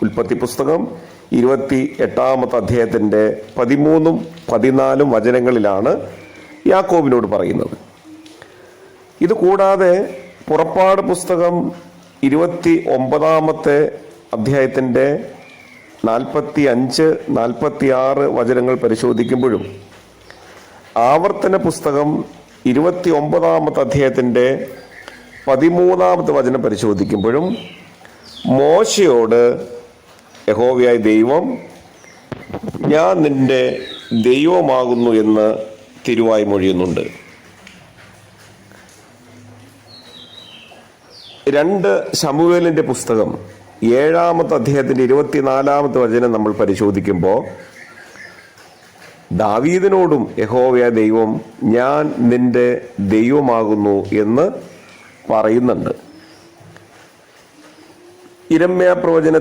ഉൽപ്പത്തി പുസ്തകം 28-ാമത്തെ അധ്യായത്തിൻ്റെ 13-14 വചനങ്ങളിലാണ് യാക്കോബിനോട് പറയുന്നത്. ഇത് കൂടാതെ പുറപ്പാട് പുസ്തകം 29-ാമത്തെ അധ്യായത്തിൻ്റെ 45-46 വചനങ്ങൾ പരിശോധിക്കുമ്പോഴും, ആവർത്തന പുസ്തകം 29-ാമത്തെ അധ്യായത്തിൻ്റെ 13-ാമത്തെ വചനം പരിശോധിക്കുമ്പോഴും മോശയോട് യഹോവയായ ദൈവം ഞാൻ നിന്റെ ദൈവമാകുന്നു എന്ന് തിരുവായി മൊഴിയുന്നുണ്ട്. 2 ശമൂവേലിൻ്റെ പുസ്തകം 7-ാമത്തെ അധ്യായത്തിൻ്റെ 24-ാമത്തെ വചനം നമ്മൾ പരിശോധിക്കുമ്പോൾ ദാവീദിനോടും യഹോവയായ ദൈവം ഞാൻ നിന്റെ ദൈവമാകുന്നു എന്ന് പറയുന്നുണ്ട്. യിരെമ്യാ പ്രവചനത്തിൽ